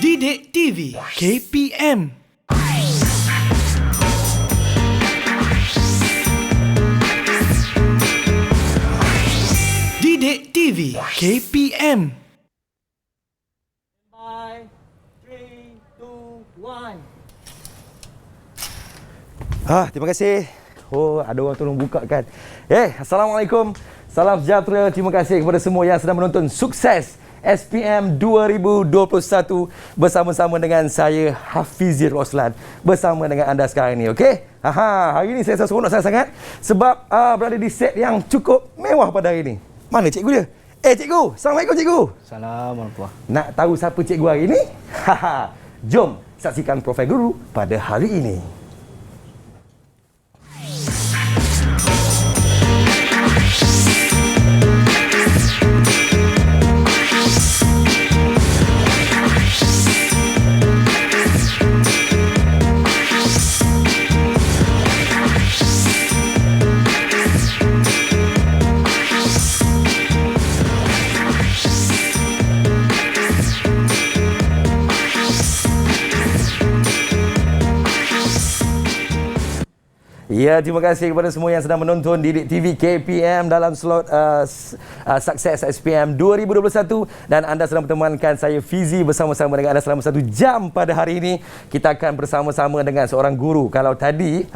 Didik TV KPM. Didik TV KPM. 5, 3, 2, 1. Terima kasih. Ada orang tolong buka kan. Assalamualaikum. Salam sejahtera. Terima kasih kepada semua yang sedang menonton Sukses SPM 2021 bersama-sama dengan saya Hafizi Roslan bersama dengan anda sekarang ni, okey? Hari ini saya seronok sangat sebab berada di set yang cukup mewah pada hari ini. Mana cikgu dia? Cikgu. Assalamualaikum cikgu. Assalamualaikum. Nak tahu siapa cikgu hari ini? Jom saksikan profil guru pada hari ini. Ya, terima kasih kepada semua yang sedang menonton Didik TV KPM dalam slot Sukses SPM 2021 dan anda sedang bertemankan saya Fizi bersama-sama dengan anda selama 1 jam pada hari ini. Kita akan bersama-sama dengan seorang guru. Kalau tadi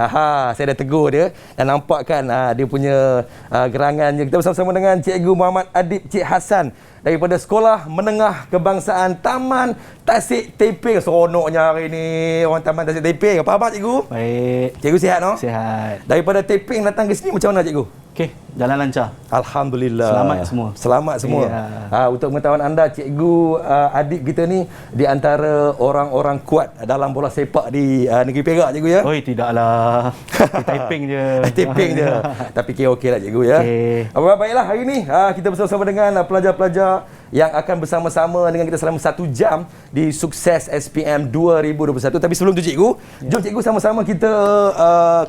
saya dah tegur dia dan nampak kan dia punya gerangannya. Kita bersama-sama dengan Cikgu Muhammad Adib Cik Hassan daripada Sekolah Menengah Kebangsaan Taman Tasik Teping. Seronoknya hari ni orang Taman Tasik Teping. Apa khabar cikgu? Baik. Cikgu sihat no? Sihat. Daripada Teping datang ke sini macam mana cikgu? Okey, jalan lancar. Alhamdulillah. Selamat semua. Selamat semua. Ya. Untuk pengetahuan anda, cikgu Adib kita ni di antara orang-orang kuat dalam bola sepak di negeri Perak cikgu ya. Oi, tidaklah. Di Taiping je. Taping je. Tapi kira okey lah cikgu ya. Okey. Baiklah, hari ni kita bersama-sama dengan pelajar-pelajar yang akan bersama-sama dengan kita selama 1 jam di Sukses SPM 2021. Tapi sebelum tu cikgu, jom cikgu sama-sama kita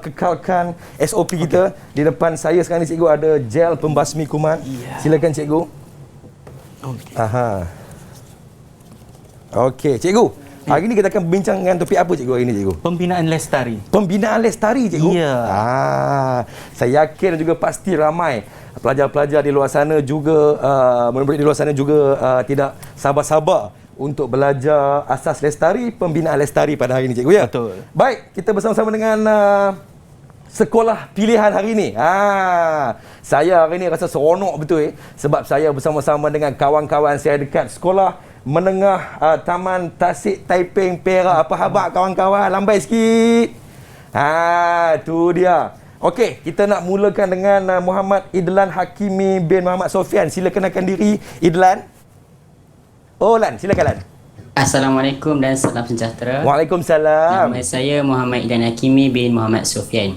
kekalkan SOP kita. Di depan saya sekarang ni cikgu ada gel pembasmi kuman. Silakan cikgu. Okey, cikgu. Hari ni kita akan berbincang dengan topik apa cikgu hari ni cikgu? Pembinaan lestari. Pembinaan lestari cikgu? Ya. Saya yakin juga pasti ramai pelajar-pelajar di luar sana juga murid-murid di luar sana juga tidak sabar-sabar untuk belajar asas lestari, pembinaan lestari pada hari ini cikgu ya. Betul. Baik, kita bersama-sama dengan sekolah pilihan hari ini. Saya hari ini rasa seronok betul sebab saya bersama-sama dengan kawan-kawan saya dekat Sekolah Menengah Taman Tasik Taiping Perak. Apa khabar kawan-kawan? Lambai sikit. Tu dia. Okey, kita nak mulakan dengan Muhammad Idlan Hakimi bin Muhammad Sofian. Sila kenalkan diri Idlan. Lan, silakan Lan. Assalamualaikum dan salam sejahtera. Waalaikumsalam. Nama saya Muhammad Idlan Hakimi bin Muhammad Sofian.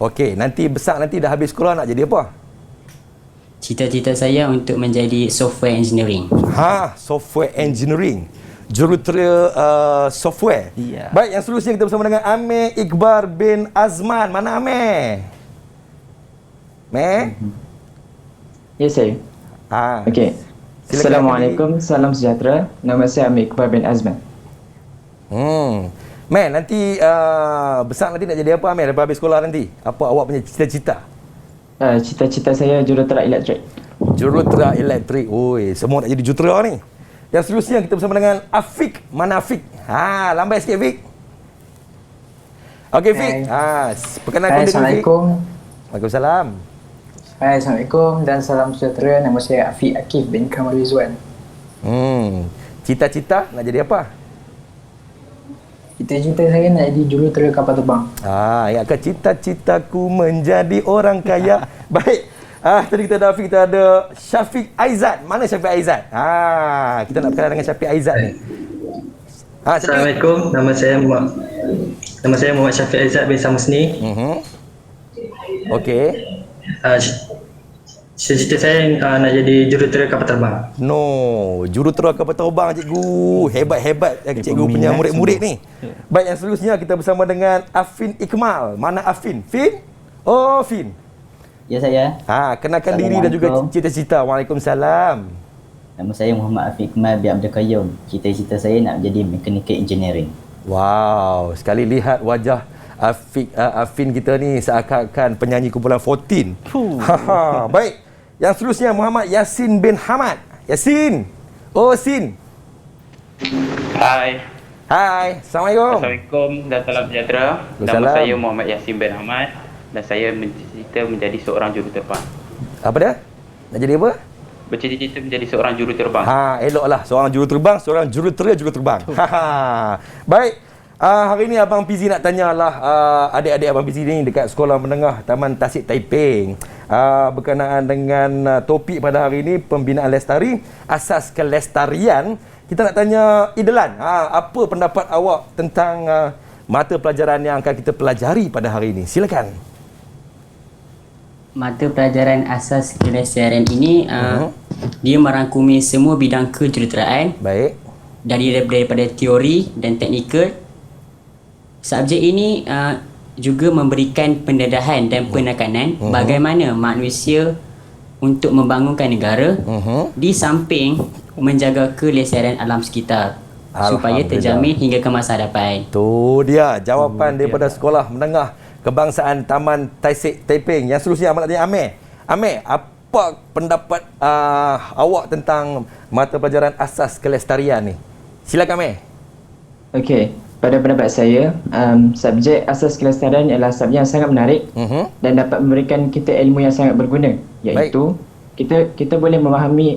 Okey, nanti besar nanti dah habis sekolah nak jadi apa? Cita-cita saya untuk menjadi software engineering. Software engineering. Jurutera software. Ya. Baik, yang seterusnya kita bersama dengan Amir Iqbar bin Azman. Mana Amir? Ya, saya. Okey. Assalamualaikum, salam sejahtera. Nama saya Amir Iqbar bin Azman. Nanti besar nanti nak jadi apa Amir lepas habis sekolah nanti? Apa awak punya cita-cita? Cita-cita saya jurutera elektrik. Jurutera elektrik. Oi, semua nak jadi jurutera ni. Yang seterusnya kita bersama dengan Afiq. Mana Afiq? Lambai sikit Afiq. Okey Afiq. Perkenalkan diri Afiq. Assalamualaikum. Waalaikumsalam. Assalamualaikum dan salam sejahtera. Nama saya Afiq Akif bin Kamal Rizwan. Cita-cita nak jadi apa? Cita-cita saya nak jadi jurutera kapal terbang. Ingatkan cita-citaku menjadi orang kaya. Baik. Tadi kita ada Afiq, kita ada Syafiq Aizat. Mana Syafiq Aizat? Kita nak berkenalan dengan Syafiq Aizat ni. Assalamualaikum. Nama saya Muhammad Syafiq Aizat bin Samusni. Okey. Cita-cita saya nak jadi jurutera kapal terbang. Jurutera kapal terbang cikgu. Hebat-hebat cikgu punya murid-murid ni. Baik, yang seterusnya kita bersama dengan Afin Ikmal. Mana Afin? Fin? Fin. Ya, saya. Kenalkan diri dan juga cita-cita. Waalaikumsalam. Nama saya Muhammad Afiq Kemal bin Abdul Qayyum. Cita-cita saya nak jadi mechanical engineering. Wow, sekali lihat wajah Afin kita ni seakan-akan penyanyi kumpulan 14. Baik. Yang seterusnya Muhammad Yasin bin Hamad. Yasin. Oh, Sin. Hai. Hai. Assalamualaikum. Assalamualaikum dan salam sejahtera. Nama Waalaikumsalam. saya Muhammad Yasin bin Ahmad dan saya bercita-cita menjadi seorang juruterbang. Apa dia? Nak jadi apa? Bercita-cita menjadi seorang juruterbang. Eloklah. Seorang juruterbang, seorang juruterbang. Baik. Hari ni Abang Fizi nak tanyalah adik-adik Abang Fizi ni dekat Sekolah Menengah Taman Tasik Taiping. Berkenaan dengan topik pada hari ini, pembinaan lestari, asas kelestarian. Kita nak tanya Idlan, apa pendapat awak tentang mata pelajaran yang akan kita pelajari pada hari ini? Silakan. Mata pelajaran asas kelestarian ini dia merangkumi semua bidang kejuruteraan Baik. daripada teori dan teknikal. Subjek ini juga memberikan pendedahan dan penekanan bagaimana manusia untuk membangunkan negara di samping menjaga kelestarian alam sekitar supaya terjamin hingga ke masa hadapan. Tu dia jawapan daripada Sekolah Menengah Kebangsaan Taman Tasik Taiping. Yang seterusnya Ahmad nak tanya Amir. Amir, apa pendapat awak tentang mata pelajaran asas kelestarian ni? Silakan Amir. Okey, pada pendapat saya, subjek asas kelestarian adalah subjek yang sangat menarik dan dapat memberikan kita ilmu yang sangat berguna, iaitu kita boleh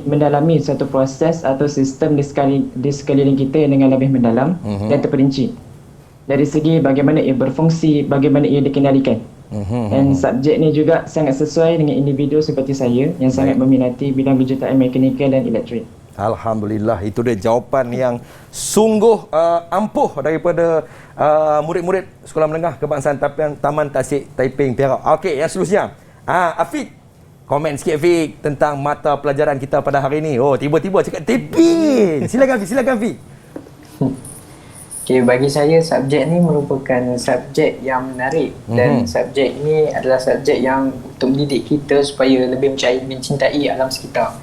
mendalami satu proses atau sistem di sekeliling kita dengan lebih mendalam dan terperinci. Dari segi bagaimana ia berfungsi, bagaimana ia dikendalikan. Dan subjek ni juga sangat sesuai dengan individu seperti saya yang sangat meminati bidang kejuruteraan mekanikal dan elektrik. Alhamdulillah, itu dia jawapan yang sungguh ampuh daripada murid-murid Sekolah Menengah Kebangsaan Taman Tasik Taiping Perak. Okey, yang seterusnya. Afiq, komen sikit Afiq tentang mata pelajaran kita pada hari ini. Oh, tiba-tiba cakap Taiping. Silakan Afiq, silakan Afiq. Okay, bagi saya subjek ni merupakan subjek yang menarik dan subjek ni adalah subjek yang untuk mendidik kita supaya lebih mencintai alam sekitar.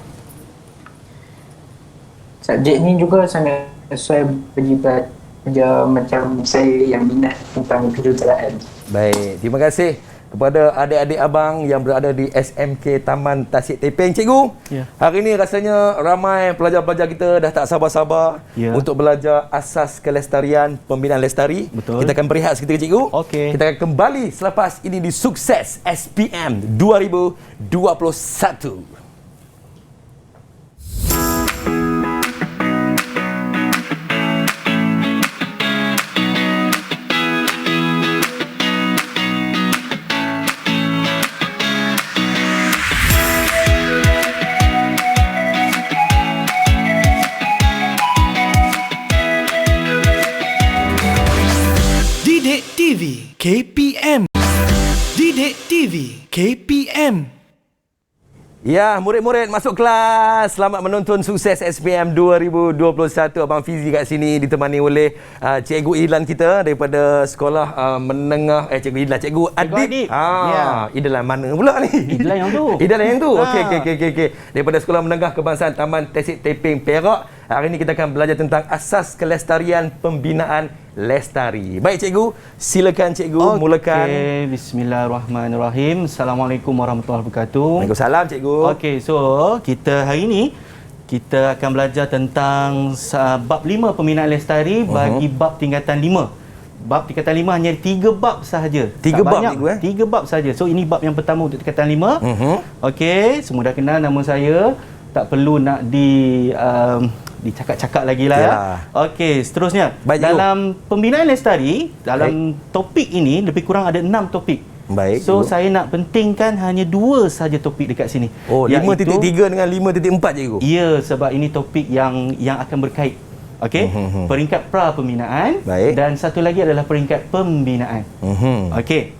Subjek ni juga sangat sesuai bagi pelajar macam saya yang minat tentang kejuruteraan. Baik, terima kasih kepada adik-adik abang yang berada di SMK Taman Tasik Taiping. Cikgu, hari ini rasanya ramai pelajar-pelajar kita dah tak sabar-sabar untuk belajar asas kelestarian, pembinaan lestari. Betul. Kita akan berehat seketika cikgu. Okey. Kita akan kembali selepas ini di Sukses SPM 2021. TV KPM. Didik TV KPM. Ya, murid-murid masuk kelas. Selamat menonton Sukses SPM 2021. Abang Fizi kat sini ditemani oleh Cikgu Idlan kita daripada Sekolah Menengah Cikgu Idlan, Cikgu Adib. Idlan mana pula ni? Idlan yang tu. Idlan yang tu. Okey. Daripada Sekolah Menengah Kebangsaan Taman Tasik Taiping Perak. Hari ini kita akan belajar tentang asas kelestarian pembinaan lestari. Baik cikgu, silakan cikgu mulakan. Okey, bismillahirrahmanirrahim. Assalamualaikum warahmatullahi wabarakatuh. Waalaikumsalam cikgu. Okey, so kita hari ini kita akan belajar tentang bab 5 pembinaan lestari bagi bab tingkatan 5. Bab tingkatan 5 hanya 3 bab sahaja. 3 bab cikgu 3 bab sahaja. So ini bab yang pertama untuk tingkatan 5. Okey, semua dah kenal nama saya. Tak perlu nak dicakap-cakap lagi lah. Okey, seterusnya. Baik, dalam pembinaan lestari, dalam topik ini lebih kurang ada 6 topik. Baik. So saya nak pentingkan hanya 2 saja topik dekat sini. Oh, 5.3 dengan 5.4 cikgu. Ya, sebab ini topik yang akan berkait. Okey. Peringkat pra pembinaan. Baik. Dan satu lagi adalah peringkat pembinaan. Okey.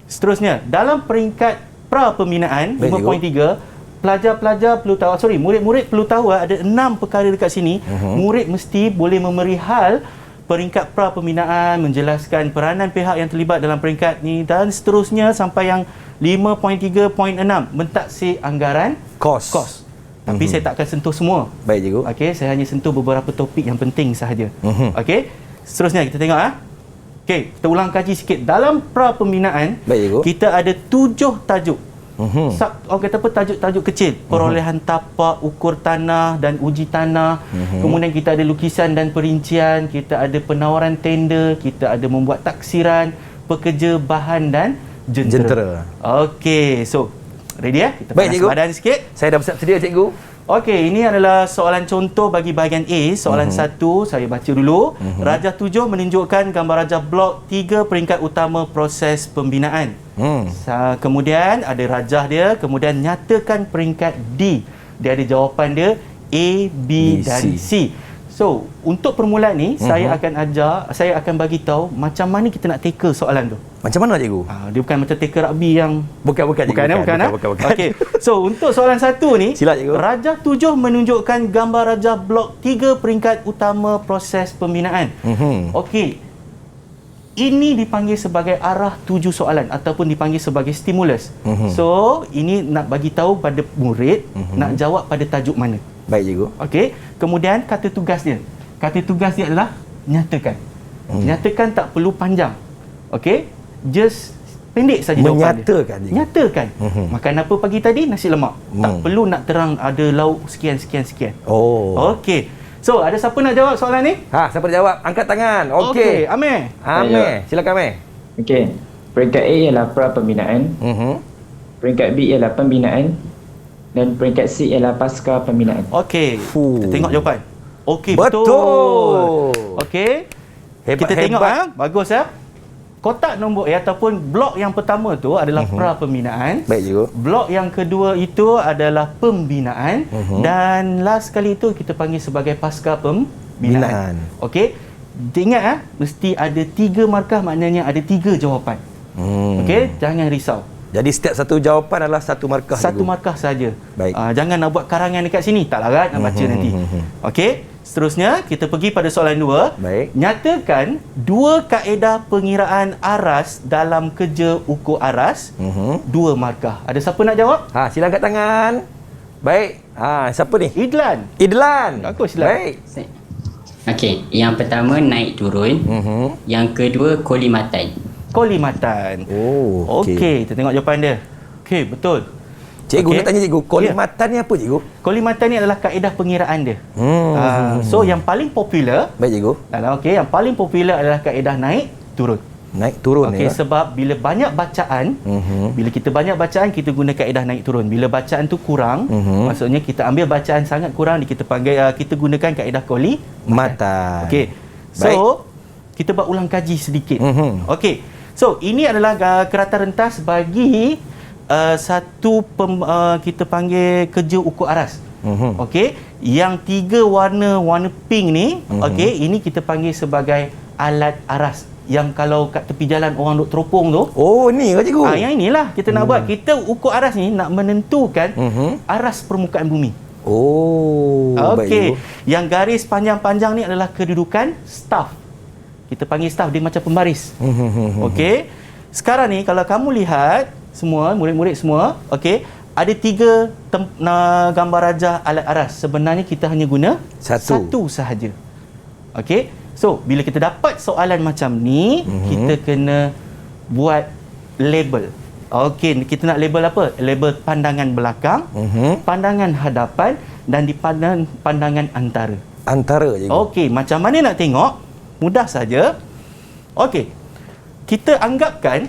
Seterusnya, dalam peringkat pra pembinaan 5.3, pelajar-pelajar perlu tahu, murid-murid perlu tahu ada 6 perkara dekat sini. Murid mesti boleh memerihal peringkat pra pembinaan, menjelaskan peranan pihak yang terlibat dalam peringkat ni dan seterusnya sampai yang 5.3.6 mentaksir anggaran kos. Tapi saya tak akan sentuh semua. Baik cikgu. Okey, saya hanya sentuh beberapa topik yang penting sahaja. Okey. Seterusnya kita tengok Okey, kita ulang kaji sikit. Dalam pra pembinaan, Baik cikgu. kita ada 7 tajuk. Orang kata apa, tajuk-tajuk kecil. Perolehan tapak, ukur tanah dan uji tanah. Kemudian kita ada lukisan dan perincian, kita ada penawaran tender, kita ada membuat taksiran, pekerja bahan dan jentera. Okey, so ready Kita Baik, panas cikgu. badan sikit. Saya dah bersiap sedia cikgu. Okey, ini adalah soalan contoh bagi bahagian A. Soalan 1, saya baca dulu. Rajah 7 menunjukkan gambar rajah blok 3 peringkat utama proses pembinaan. Kemudian ada rajah dia, kemudian nyatakan peringkat D. Dia ada jawapan dia A, B dan C. So, untuk permulaan ni saya akan bagi tahu macam mana kita nak tackle soalan tu. Macam mana cikgu? Dia bukan macam tackle rugby yang Bukan cikgu. Bukan. Okey. So, untuk soalan 1 ni, Sila, cikgu. Rajah 7 menunjukkan gambar rajah blok 3 peringkat utama proses pembinaan. Okey. Ini dipanggil sebagai arah tuju soalan ataupun dipanggil sebagai stimulus. So, ini nak bagi tahu pada murid nak jawab pada tajuk mana. Baik cikgu. Okey. Kemudian kata tugas dia. Kata tugas dia adalah nyatakan. Nyatakan tak perlu panjang. Okey? Just pendek saja jawapan dia. Menyatakan cikgu. Nyatakan. Makan apa pagi tadi? Nasi lemak. Tak perlu nak terang ada lauk sekian. Oh. Okey. So, ada siapa nak jawab soalan ni? Siapa nak jawab? Angkat tangan. Okey. Amir. Silakan Amir. Okey. Peringkat A ialah pra pembinaan. Peringkat B ialah pembinaan. Dan peringkat C ialah pasca pembinaan. Okey. Kita tengok jawapan. Okey, Betul. Okey. Kita tengok bagus kotak nombor A ataupun blok yang pertama tu adalah pra pembinaan. Baik cikgu. Blok yang kedua itu adalah pembinaan dan last kali itu kita panggil sebagai pasca pembinaan. Okey. Ingat mesti ada 3 markah, maknanya ada 3 jawapan. Okey, jangan risau. Jadi setiap satu jawapan adalah satu markah. Satu markah saja. Baik. Jangan nak buat karangan dekat sini, tak larat nak baca nanti. Okey. Seterusnya kita pergi pada soalan 2. Baik. Nyatakan 2 kaedah pengiraan aras dalam kerja ukur aras. 2 markah. Ada siapa nak jawab? Sila angkat tangan. Baik. Siapa ni? Idlan. Bagus Idlan. Baik. Okey, yang pertama naik turun. Yang kedua kolimatan. Oh, okey. Kita tengok jawapan dia. Okey, betul. Cikgu nak tanya cikgu, kolimatan ni apa cikgu? Kolimatan ni adalah kaedah pengiraan dia. So yang paling popular, baik cikgu. Yang paling popular adalah kaedah naik turun. Naik turun Okey, sebab bila banyak bacaan, bila kita banyak bacaan kita guna kaedah naik turun. Bila bacaan tu kurang, maksudnya kita ambil bacaan sangat kurang, kita gunakan kaedah kolimatan. Okey. So, kita buat ulang kaji sedikit. Okey. So, ini adalah kerata rentas bagi kita panggil kerja ukur aras. Okey, yang 3 warna pink ni, okey, ini kita panggil sebagai alat aras. Yang kalau kat tepi jalan orang duk teropong tu. Oh, ni ke cikgu? Yang inilah kita nak buat. Kita ukur aras ni nak menentukan aras permukaan bumi. Oh, okey. Yang garis panjang-panjang ni adalah kedudukan staf. Kita panggil staf, dia macam pembaris. Okey. Sekarang ni kalau kamu lihat semua murid-murid semua, okey, ada 3 gambar rajah alat aras. Sebenarnya kita hanya guna satu sahaja. Okey. So, bila kita dapat soalan macam ni, kita kena buat label. Okey, kita nak label apa? Label pandangan belakang, pandangan hadapan dan di pandangan antara. Antara cikgu. Okey, macam mana nak tengok? Mudah saja. Okey. Kita anggapkan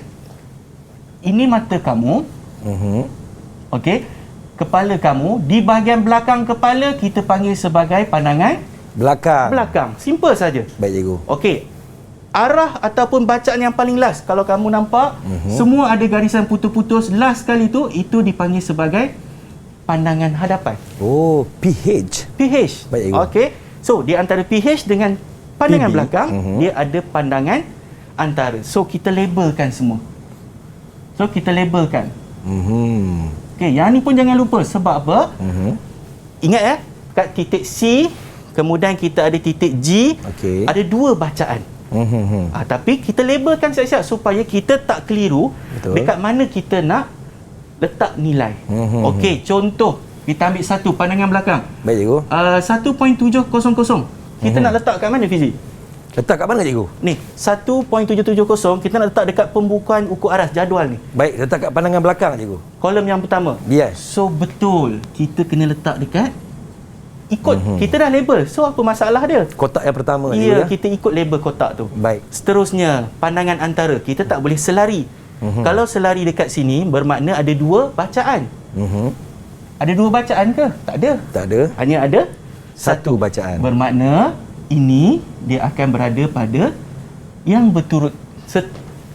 ini mata kamu. Okey. Kepala kamu, di bahagian belakang kepala kita panggil sebagai pandangan belakang. Simple saja. Baik cikgu. Okey. Arah ataupun bacaan yang paling last, kalau kamu nampak, semua ada garisan putus-putus. Last kali tu, itu dipanggil sebagai pandangan hadapan. Oh, PH. Baik cikgu. Okey. So, di antara PH dengan pandangan belakang, dia ada pandangan antara. So, kita labelkan semua. Okey, yang ni pun jangan lupa. Sebab apa? Ingat kat titik C, kemudian kita ada titik G, ada 2 bacaan. Tapi kita labelkan siap-siap supaya kita tak keliru. Betul. Dekat mana kita nak letak nilai. Okey, contoh Kita ambil satu pandangan belakang. Baik cikgu. 1.700. Kita nak letak kat mana Fizi? Letak kat mana cikgu? Ni, 1.770 kita nak letak dekat pembukuan ukur aras jadual ni. Baik, letak kat pandangan belakang cikgu. Kolom yang pertama. Yes. So betul, kita kena letak dekat ikut. Kita dah label. So apa masalah dia? Kotak yang pertama cikgu Ya, ya. kita ikut label kotak tu. Baik. Seterusnya, pandangan antara. Kita tak boleh selari. Kalau selari dekat sini bermakna ada dua bacaan. Ada dua bacaan ke? Tak ada. Tak ada. Hanya ada Satu bacaan. Bermakna ini dia akan berada pada yang berturut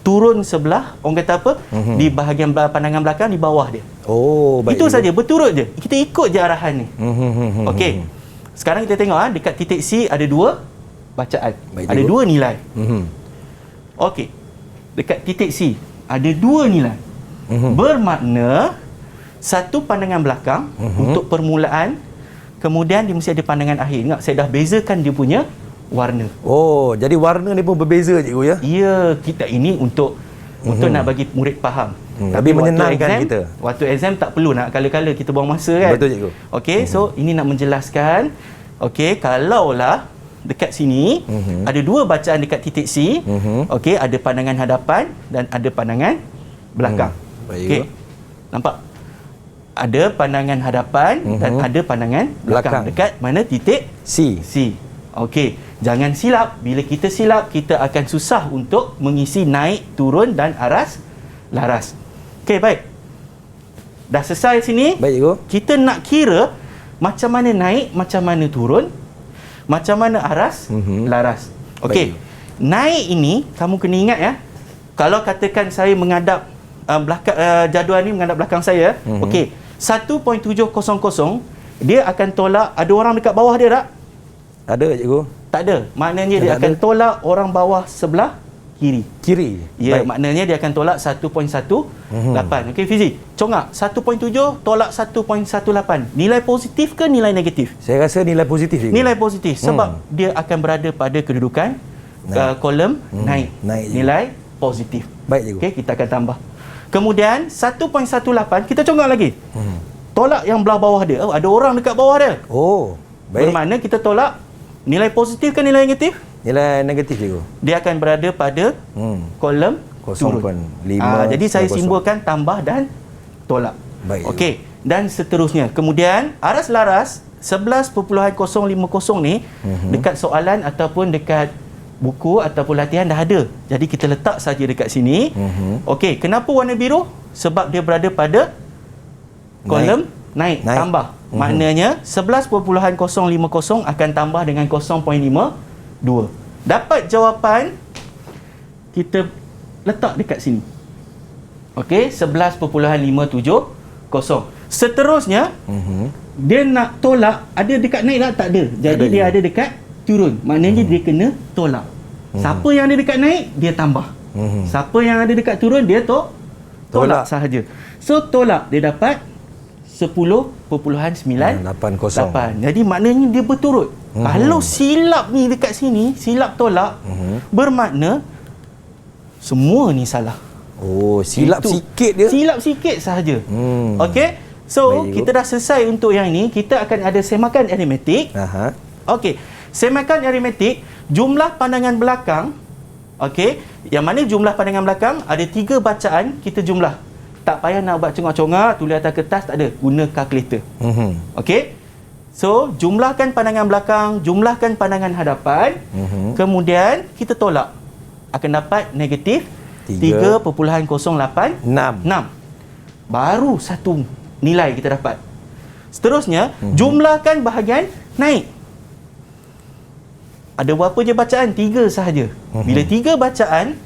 turun sebelah, orang kata apa? Di bahagian pandangan belakang di bawah dia. Oh, baik. Itu cikgu. saja, berturut je. Kita ikut je arahan ni. Okey. Sekarang kita tengok dekat titik C ada dua bacaan. Baik, Ada cikgu. dua nilai. Okey. Dekat titik C ada dua nilai. Bermakna satu pandangan belakang untuk permulaan, kemudian dia mesti ada pandangan akhir. Ingat, saya dah bezakan dia punya warna. Oh, jadi warna ni pun berbeza cikgu ya. Ya, kita ini untuk nak bagi murid faham. Tapi menyenangkan kita. Waktu exam tak perlu nak kala-kala kita buang masa kan. Betul cikgu. Okey, so ini nak menjelaskan. Okey, kalaulah dekat sini ada dua bacaan dekat titik C. Okey, ada pandangan hadapan dan ada pandangan belakang. Baik, Okey. Nampak? Ada pandangan hadapan dan ada pandangan belakang. Dekat mana titik C. C. Okey, jangan silap. Bila kita silap, kita akan susah untuk mengisi naik, turun dan aras laras. Okey, baik. Dah selesai sini. Baik cikgu. Kita nak kira macam mana naik, macam mana turun, macam mana aras laras. Okey. Naik ini kamu kena ingat ya. Kalau katakan saya menghadap belakang jadual ni menghadap belakang saya, okey. 1.700 dia akan tolak ada orang dekat bawah dia tak? Ada cikgu. Tak ada. Maknanya dia akan tolak orang bawah sebelah kiri. Kiri. Ya, Baik. maknanya dia akan tolak 1.18. Okey Fizi, congak 1.7 tolak 1.18. Nilai positif ke nilai negatif? Saya rasa nilai positif cikgu. Nilai positif sebab dia akan berada pada kedudukan kolom naik. Nilai positif. Baik cikgu. Okey, kita akan tambah. Kemudian 1.18 kita congak lagi. Tolak yang belah bawah dia. Oh, ada orang dekat bawah dia. Oh, baik. Bermakna kita tolak nilai positif ke nilai negatif? Nilai negatif cikgu. Dia akan berada pada kolom 0.5. Jadi saya simbolkan tambah dan tolak. Baik. Okey, dan seterusnya. Kemudian aras laras 11.050 ni dekat soalan ataupun dekat buku ataupun latihan dah ada. Jadi kita letak saja dekat sini. Okey, kenapa warna biru? Sebab dia berada pada kolom naik. Tambah. Maknanya 11.050 akan tambah dengan 0.52. Dapat jawapan kita letak dekat sini. Okey, 11.570. Seterusnya dia nak tolak, ada dekat naik tak? Tak ada. Jadi dia ada dekat turun. Maknanya dia kena tolak. Siapa yang ada dekat naik, dia tambah. Siapa yang ada dekat turun, dia tolak sahaja. So tolak dia dapat 10.980. Jadi maknanya dia berturut. Kalau silap ni dekat sini, silap tolak, bermakna semua ni salah. Oh, silap Itu. sikit dia. Silap sikit sahaja. Okey. So, Baik, kita dah selesai untuk yang ini. Kita akan ada semakan aritmetik. Okey. Semakan aritmetik, jumlah pandangan belakang. Okey. Yang mana jumlah pandangan belakang ada 3 bacaan, kita jumlah. Tak payah nak buat congak-congak, tulis atas kertas, tak ada. Guna kalkulator. Okey. So, jumlahkan pandangan belakang, jumlahkan pandangan hadapan. Kemudian, kita tolak. Akan dapat negatif 3.086. Baru satu nilai kita dapat. Seterusnya, jumlahkan bahagian naik. Ada berapa je bacaan? 3 sahaja. Bila 3 bacaan,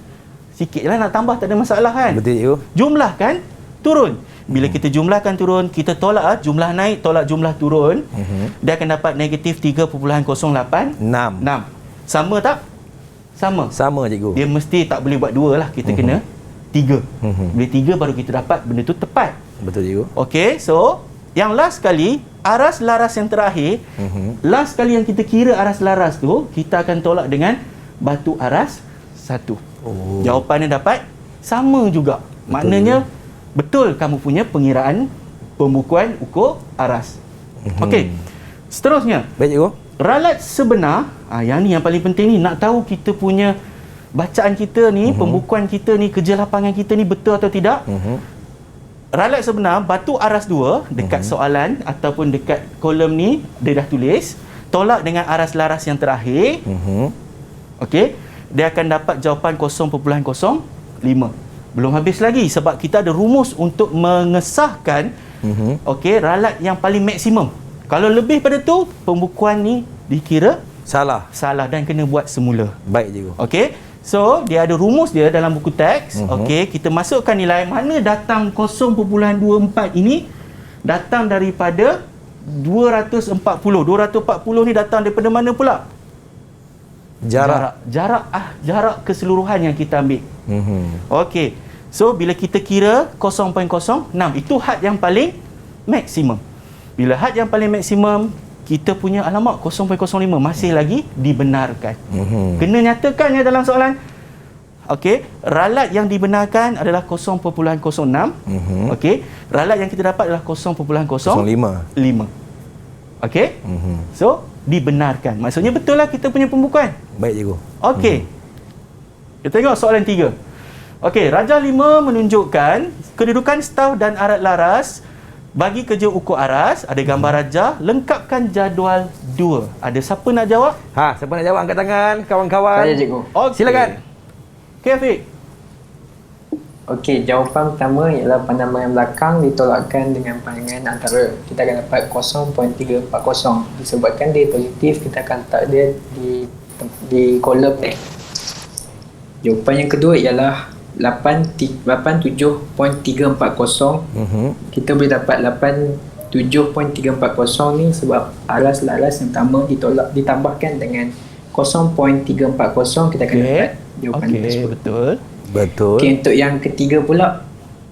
sikitlah nak tambah, tak ada masalah kan? Betul cikgu. Jumlahkan turun. Bila kita jumlahkan turun, kita tolak jumlah naik, tolak jumlah turun, dia akan dapat negatif 3.086. Sama tak? Sama cikgu. Dia mesti tak boleh buat 2 lah, kita kena 3. Bila 3 baru kita dapat benda tu tepat. Betul cikgu. Okey, so yang last kali, aras laras yang terakhir, last kali yang kita kira aras laras tu, kita akan tolak dengan batu aras 1. Jawapannya dapat sama juga. Maknanya betul kamu punya pengiraan pembukuan ukur aras. Okey. Seterusnya, Baik cikgu. ralat sebenar, yang ni yang paling penting ni, nak tahu kita punya bacaan kita ni, pembukuan kita ni, kerja lapangan kita ni betul atau tidak. Ralat sebenar, batu aras 2 dekat soalan ataupun dekat kolom ni dia dah tulis, tolak dengan aras laras yang terakhir. Okey, dia akan dapat jawapan 0.05. Belum habis lagi sebab kita ada rumus untuk mengesahkan okey, ralat yang paling maksimum. Kalau lebih pada tu, pembukuan ni dikira Salah. dan kena buat semula. Baik cikgu. Okey. So, dia ada rumus dia dalam buku teks. Okey, kita masukkan nilai mana datang 0.24 ini datang daripada 240. 240 ni datang daripada mana pula? Jarak. Jarak keseluruhan yang kita ambil. Okey. So, bila kita kira 0.06, itu had yang paling maksimum. Bila had yang paling maksimum, kita punya alamak 0.05 masih lagi dibenarkan. Kena nyatakan ya dalam soalan. Okey, ralat yang dibenarkan adalah 0.06. Okey, ralat yang kita dapat adalah 0.05. Okey? So, dibenarkan. Maksudnya betul lah kita punya pembukuan. Baik cikgu. Okey. Kita tengok soalan 3. Okey, Rajah 5 menunjukkan kedudukan staf dan arat laras bagi kerja ukur aras. Ada gambar rajah, lengkapkan jadual 2. Ada siapa nak jawab? Siapa nak jawab angkat tangan kawan-kawan? Saya cikgu. Okay. Silakan. Okay, Afiq. Okey, jawapan pertama ialah pandangan yang belakang ditolakkan dengan pandangan antara. Kita akan dapat 0.340. Disebabkan dia positif, kita akan letak dia di kolom X. Jawapan yang kedua ialah 87.340. Kita boleh dapat 87.340 ni sebab aras laras yang pertama ditambahkan dengan 0.340, kita akan dapat jawapan tersebut. Betul. Okey, untuk yang ketiga pula,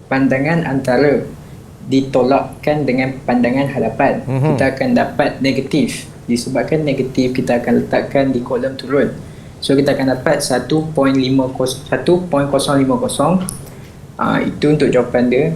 pandangan antara ditolakkan dengan pandangan hadapan. Kita akan dapat negatif. Disebabkan negatif, kita akan letakkan di kolom turun. So kita akan dapat 1.050. Itu untuk jawapan dia.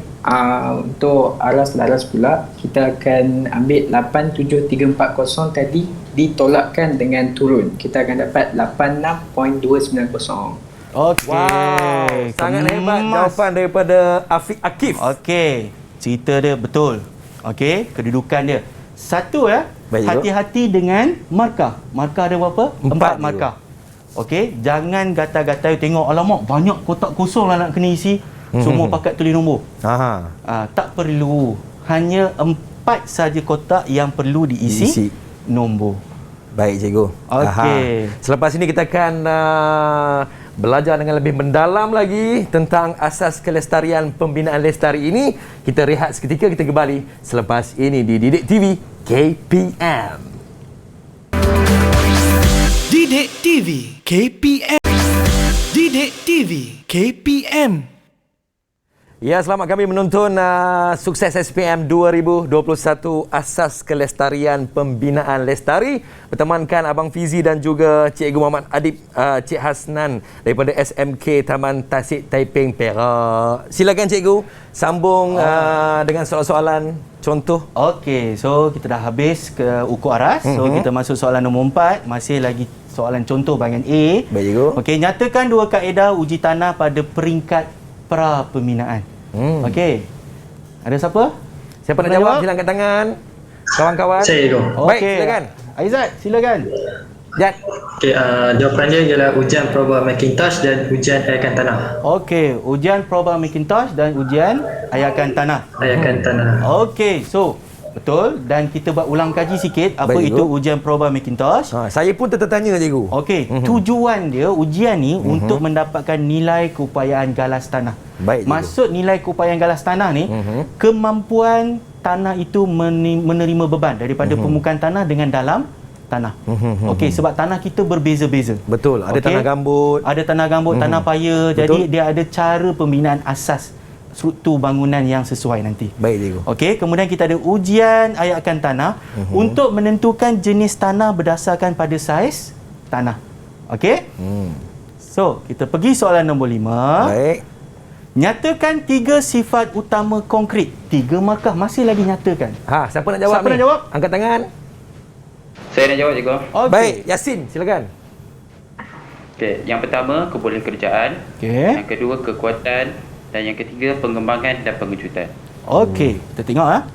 Untuk aras laras pula, kita akan ambil 87340 tadi ditolakkan dengan turun. Kita akan dapat 86.290. Okey. Wow, sangat hebat jawapan daripada Afiq Akif. Okey, cerita dia betul. Okey, kedudukan dia. Satu ya, Baik, hati-hati dengan markah. Markah ada berapa? 4 markah. Okey, jangan gatal-gatal tengok alamak banyak kotak kosong lah nak kena isi. Semua pakat tulis nombor. Tak perlu. Hanya 4 saja kotak yang perlu diisi nombor. Baik cikgu. Okey. Selepas ini kita akan belajar dengan lebih mendalam lagi tentang asas kelestarian pembinaan lestari ini. Kita rehat seketika, kita kembali selepas ini di Didik TV KPM. Didik TV KPM. Didik TV KPM. Ya, selamat kami menonton Sukses SPM 2021 Asas Kelestarian Pembinaan Lestari. Bertemankan Abang Fizi dan juga Cikgu Muhammad Adib, Cik Hasnan daripada SMK Taman Tasik Taiping Perak. Silakan cikgu, sambung dengan soalan-soalan contoh. Okey, so kita dah habis ke ukur aras. So kita masuk soalan nombor 4, masih lagi soalan contoh bahagian A. Baik cikgu. Okey, nyatakan dua kaedah uji tanah pada peringkat pra pembinaan. Okey. Ada siapa? Siapa nak jawab? Silakan angkat tangan. Kawan-kawan. Saya cikgu. Baik, Okey. silakan. Aizat, silakan. Jad. Okey, jawapan dia ialah ujian proba Macintosh dan ujian ayakan tanah. Okey, ujian proba Macintosh dan ujian ayakan tanah. Ayakan tanah. Okey, so betul, dan kita buat ulang kaji sikit apa Baik, itu cikgu. ujian proba Macintosh. Saya pun tertanya cikgu. Okey, tujuan dia ujian ni untuk mendapatkan nilai keupayaan galas tanah. Baik, cikgu. Maksud nilai keupayaan galas tanah ni kemampuan tanah itu menerima beban daripada permukaan tanah dengan dalam tanah. Okey, sebab tanah kita berbeza-beza. Betul, ada Okey? tanah gambut. Ada tanah gambut, tanah paya. Betul. Jadi dia ada cara pembinaan asas struktur bangunan yang sesuai nanti. Baik cikgu. Okey, kemudian kita ada ujian ayakan tanah untuk menentukan jenis tanah berdasarkan pada saiz tanah. Okey? So, kita pergi soalan nombor 5. Baik. Nyatakan 3 sifat utama konkret. 3 markah masih lagi nyatakan. Siapa nak jawab Siapa ni? nak jawab? Angkat tangan. Saya nak jawab, cikgu. Okey. Baik, Yasin, silakan. Okey, yang pertama kebolehkerjaan, Okey. yang kedua kekuatan, dan yang ketiga pengembangan dan pengejutan. Okey, kita tengok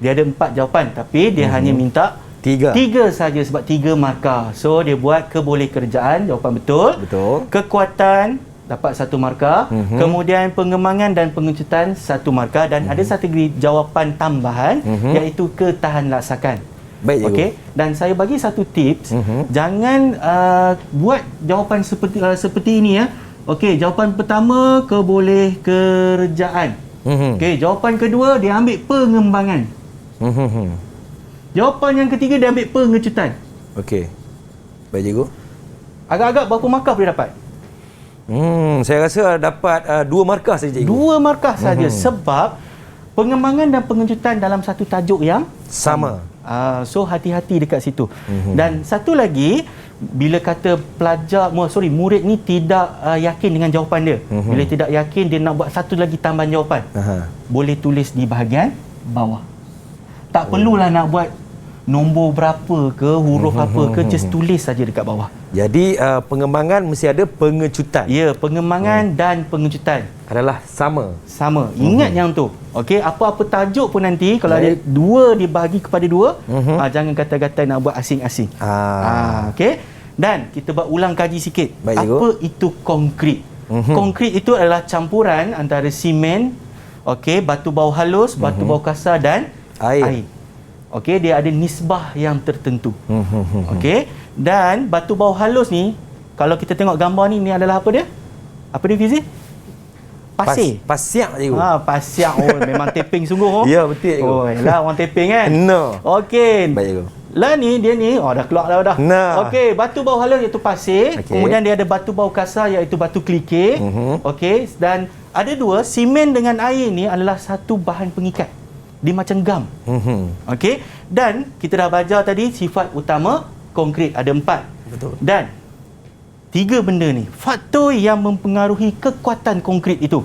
Dia ada 4 jawapan tapi dia hanya minta 3 saja sebab 3 markah. So dia buat kebolehkerjaan, jawapan betul. Betul. Kekuatan dapat 1 markah. Kemudian pengembangan dan pengejutan 1 markah dan ada satu jawapan tambahan iaitu ketahan laksakan. Baik, cikgu. Okey, dan saya bagi satu tips, jangan buat jawapan seperti ini ya. Okey, jawapan pertama kebolehkerjaan. Okey, jawapan kedua dia ambil pengembangan. Jawapan yang ketiga dia ambil pengejutan. Okey. Baik, cikgu. Agak-agak berapa markah boleh dapat? Saya rasa dapat 2 markah saja, cikgu. 2 markah saja sebab pengembangan dan pengejutan dalam satu tajuk yang Sama. So hati-hati dekat situ. Dan satu lagi, bila kata murid ni tidak yakin dengan jawapan dia. Bila tidak yakin, dia nak buat satu lagi tambahan jawapan. Boleh tulis di bahagian bawah. Tak perlulah nak buat nombor berapa ke, huruf apa ke, just tulis saja dekat bawah. Jadi pengembangan mesti ada pengejutan. Ya, pengembangan dan pengejutan Adalah sama. sama. Ingat yang tu. Okey, apa-apa tajuk pun nanti kalau ada 2 dibahagi kepada 2, jangan kata-kata nak buat asing-asing. Okey. Dan kita buat ulang kaji sikit. Baik, cikgu. Apa itu konkrit? Konkrit itu adalah campuran antara simen, batu bau halus, batu bau kasar dan air. Okey, dia ada nisbah yang tertentu. Okey. Dan batu bau halus ni, kalau kita tengok gambar ni adalah apa dia? Apa dia, Fizi? Pasir. Pasiak, cikgu. Pasiak. Memang taping sungguh. Ya, betul, cikgu. Yalah, orang taping kan? No. Okey. Baik, cikgu. Lah ni, dia ni, dah keluar dah. Nah. Okey, batu bau halus iaitu pasir. Okey. Kemudian dia ada batu bau kasar iaitu batu kerikil. Okey, dan ada 2, simen dengan air ni adalah satu bahan pengikat. Dia macam gam. Okey, dan kita dah belajar tadi sifat utama konkret ada 4. Betul. Dan 3 benda ni, faktor yang mempengaruhi kekuatan konkret itu.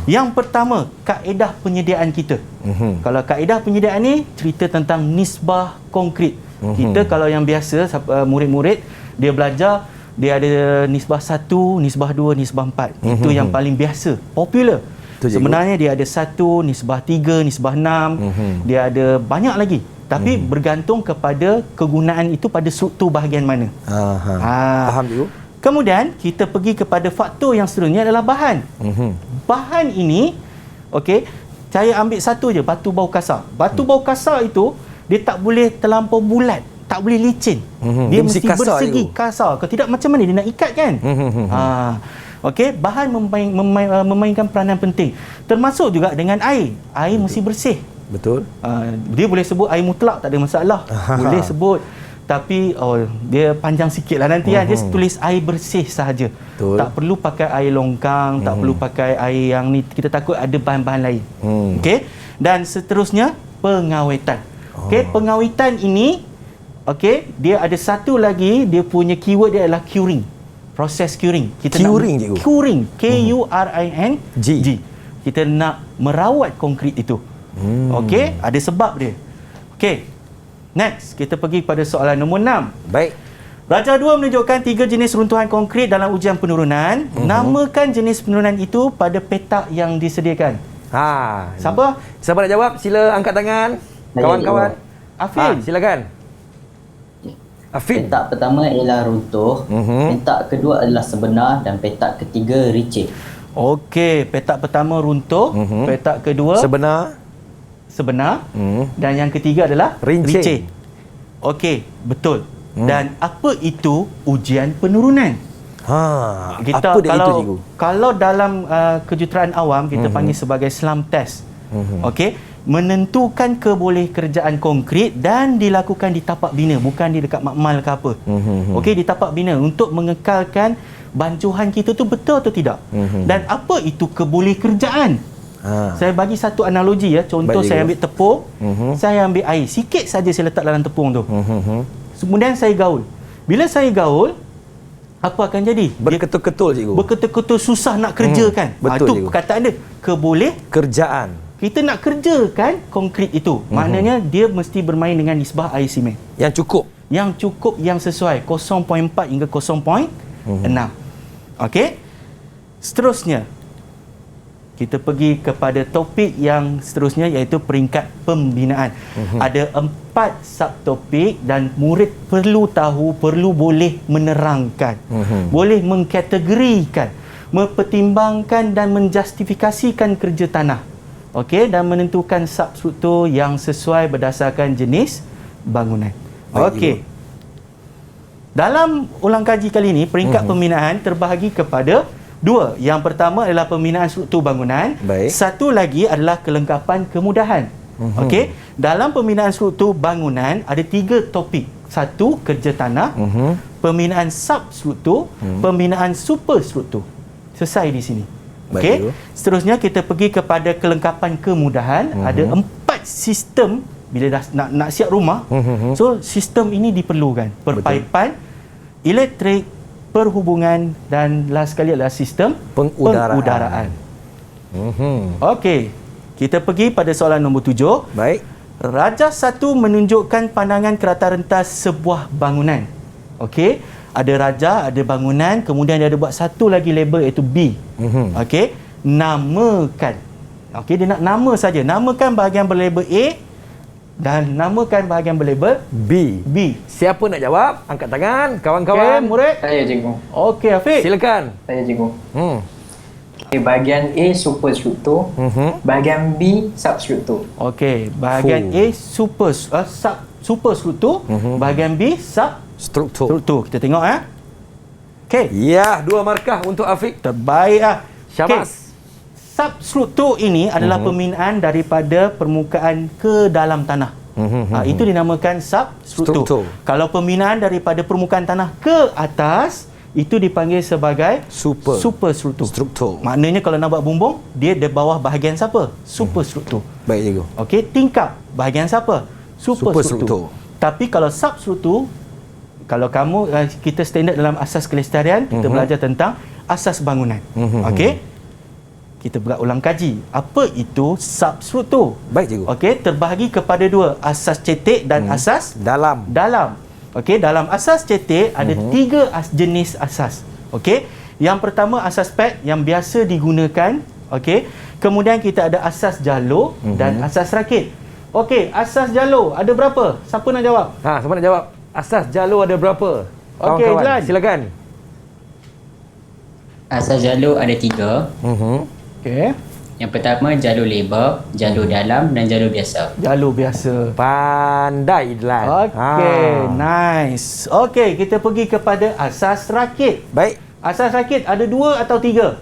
Yang pertama, kaedah penyediaan kita. Kalau kaedah penyediaan ni cerita tentang nisbah konkret. Kita kalau yang biasa murid-murid dia belajar, dia ada nisbah 1, nisbah 2, nisbah 4. Itu yang paling biasa, popular. Sebenarnya dia ada 1, nisbah 3, nisbah 6. Dia ada banyak lagi. Tapi bergantung kepada kegunaan itu pada struktur bahagian mana. Faham, cikgu? Kemudian kita pergi kepada faktor yang seterusnya adalah bahan. Bahan ini, saya ambil satu je, batu bau kasar. Batu bau kasar itu dia tak boleh terlampau bulat, tak boleh licin. Dia mesti kasar, bersegi, kasar. Kalau tidak macam mana dia nak ikat kan? Bahan memainkan peranan penting. Termasuk juga dengan air. Air mesti bersih. Betul. Dia boleh sebut air mutlak, tak ada masalah. Boleh sebut. Tapi dia panjang sikit lah nanti dia tulis air bersih sahaja. Betul. Tak perlu pakai air longkang, tak perlu pakai air yang ni, kita takut ada bahan-bahan lain. Dan seterusnya pengawetan. Pengawetan ini dia ada satu lagi, dia punya keyword dia adalah curing. Proses curing. Curing, cikgu? Curing. K-U-R-I-N-G. Kita nak merawat konkret itu. Ada sebab dia. Next, kita pergi pada soalan nombor 6. Baik. Darjah 2 menunjukkan 3 jenis runtuhan konkret dalam ujian penurunan. Namakan jenis penurunan itu pada petak yang disediakan. Siapa? Siapa nak jawab? Sila angkat tangan. Kawan-kawan. Afin. Silakan. Afin. Petak pertama ialah runtuh, petak kedua adalah sebenar dan petak ketiga ricik. Petak pertama runtuh, petak kedua sebenar, dan yang ketiga adalah ricik. Betul. Dan apa itu ujian penurunan? Kita apa dia itu, cikgu? Kalau dalam kejuruteraan awam kita panggil sebagai slump test. Menentukan kebolehkerjaan konkret dan dilakukan di tapak bina, bukan di dekat makmal ke apa. Di tapak bina untuk mengekalkan bancuhan kita tu betul atau tidak. Dan apa itu kebolehkerjaan? Saya bagi satu analogi ya. Contoh, saya ambil tepung, saya ambil air sikit saja, saya letak dalam tepung tu. Kemudian saya gaul. Bila saya gaul, apa akan jadi? Berketul-ketul cikgu. Berketul-ketul susah nak kerjakan. Betul, Itu cikgu. perkataan dia. Kerjaan. Kita nak kerjakan konkrit itu. Maknanya dia mesti bermain dengan nisbah air simen. Yang cukup. Yang cukup, yang sesuai. 0.4 hingga 0.6. Okey. Seterusnya, kita pergi kepada topik yang seterusnya iaitu peringkat pembinaan. Ada 4 subtopik dan murid perlu tahu, perlu boleh menerangkan, boleh mengkategorikan, mempertimbangkan dan menjustifikasikan kerja tanah. Okey, dan menentukan substruktur yang sesuai berdasarkan jenis bangunan. Okey. Dalam ulang kaji kali ini, peringkat pembinaan terbahagi kepada 2. Yang pertama adalah pembinaan struktur bangunan. Satu lagi adalah kelengkapan kemudahan. Okey, dalam pembinaan struktur bangunan ada 3 topik. 1, kerja tanah, pembinaan substruktur, pembinaan superstruktur. Selesai di sini. Okey. Seterusnya kita pergi kepada kelengkapan kemudahan. Ada 4 sistem bila dah nak siap rumah. So sistem ini diperlukan. Perpaipan, elektrik, perhubungan dan last sekali adalah sistem pengudaraan. Okey. Kita pergi pada soalan nombor 7. Baik. Rajah 1 menunjukkan pandangan kerata rentas sebuah bangunan. Okey. Ada rajah, ada bangunan, kemudian dia ada buat satu lagi label iaitu B. Okey. Namakan. Okey, dia nak nama saja. Namakan bahagian berlabel A dan namakan bahagian berlabel B. Siapa nak jawab? Angkat tangan, kawan-kawan. Okey, murid. Saya cikgu. Okey, Afiq. Silakan. Saya cikgu. Okay, bahagian A superstruktur, bahagian B substruktur. Okey, bahagian A superstruktur, bahagian B substruktur. Kita tengok ya. Okey. Ya, 2 markah untuk Afiq. Terbaik ah. Syabas. Okay. Substruktur ini adalah pembinaan daripada permukaan ke dalam tanah. Itu dinamakan substruktur. Kalau pembinaan daripada permukaan tanah ke atas, itu dipanggil sebagai superstruktur. Maknanya kalau nak buat bumbung, dia di bawah bahagian siapa? Superstruktur. Baik cikgu. Okey, tingkap bahagian siapa? Superstruktur. Tapi kalau substruktur, kalau kita standard dalam asas kelestarian, kita belajar tentang asas bangunan. Okey? Kita buat ulang kaji. Apa itu substruktur? Baik cikgu. Okey, terbahagi kepada 2, asas cetek dan asas dalam. Okey, dalam asas cetek ada 3 jenis asas. Okey, yang pertama asas pad yang biasa digunakan. Okey, kemudian kita ada asas jalur dan asas rakit. Okey, asas jalur ada berapa? Siapa nak jawab? Siapa nak jawab? Asas jalur ada berapa? Okey, Lan. Silakan. Asas jalur ada 3. Okey. Yang pertama jalur lebar, jalur dalam dan jalur biasa. Jalur biasa. Pandai Idlan. Okey, nice. Okey, kita pergi kepada asas rakit. Baik. Asas rakit ada 2 atau 3?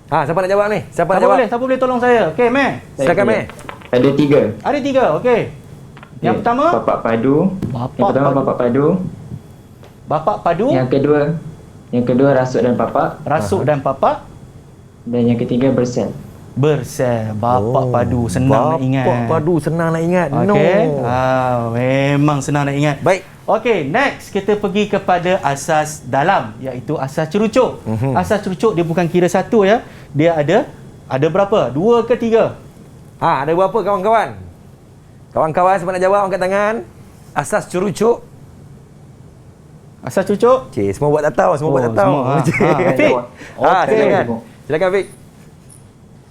Siapa nak jawab ni? Siapa nak jawab? Siapa boleh tolong saya? Okey, Meh. Silakan Meh. Ada 3. Ada 3, okey. Yang pertama? Bapak padu. Bapak padu. Bapak padu. Yang kedua rasuk dan papak. Rasuk dan papak. Dan yang ketiga bersel. Bersel. Bapak padu. Senang nak ingat. Bapak padu senang nak ingat. Okey. Memang senang nak ingat. Baik. Okey, next kita pergi kepada asas dalam, iaitu asas cerucuk. Asas cerucuk dia bukan kira satu ya. Dia ada berapa? 2 ke 3? Ada berapa kawan-kawan? Kawan-kawan siapa nak jawab angkat tangan. Asas cerucuk. Asas cerucuk? Cik, semua buat tak tahu, semua buat tak tahu. Afiq. Silakan. Silakan Afiq.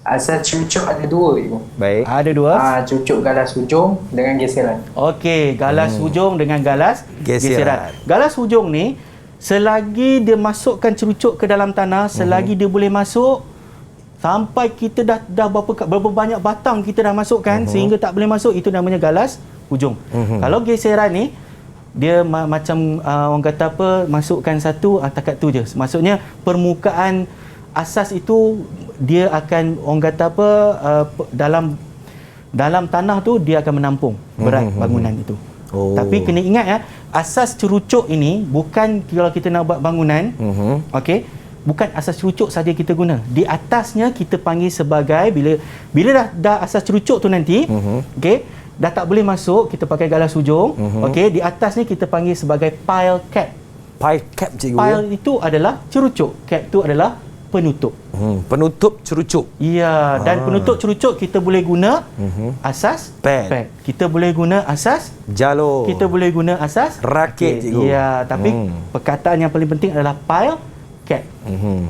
Asas cerucuk ada 2 ibu. Baik. Ada 2. Cerucuk galas hujung dengan geseran. Okey, galas hujung dengan galas geseran. Galas hujung ni selagi dia masukkan cerucuk ke dalam tanah, selagi dia boleh masuk sampai kita dah berapa banyak batang kita dah masukkan sehingga tak boleh masuk, itu namanya galas hujung. Kalau geseran ni dia macam orang kata apa, masukkan satu takat tu je. Maksudnya permukaan asas itu dia akan orang kata apa, dalam tanah tu dia akan menampung berat bangunan itu. Tapi kena ingat ya, asas cerucuk ini bukan kalau kita nak buat bangunan, okey, bukan asas cerucuk saja kita guna. Di atasnya kita panggil sebagai bila dah asas cerucuk tu nanti, okey, dah tak boleh masuk, kita pakai galas hujung. Okey, di atasnya kita panggil sebagai pile cap. Pile cap cikgu. Pile itu adalah cerucuk, cap itu adalah penutup. Penutup cerucuk. Ya, dan penutup cerucuk kita boleh guna asas pad. Kita boleh guna asas jalur. Kita boleh guna asas rakit cikgu. Ya, tapi perkataan yang paling penting adalah pile cap.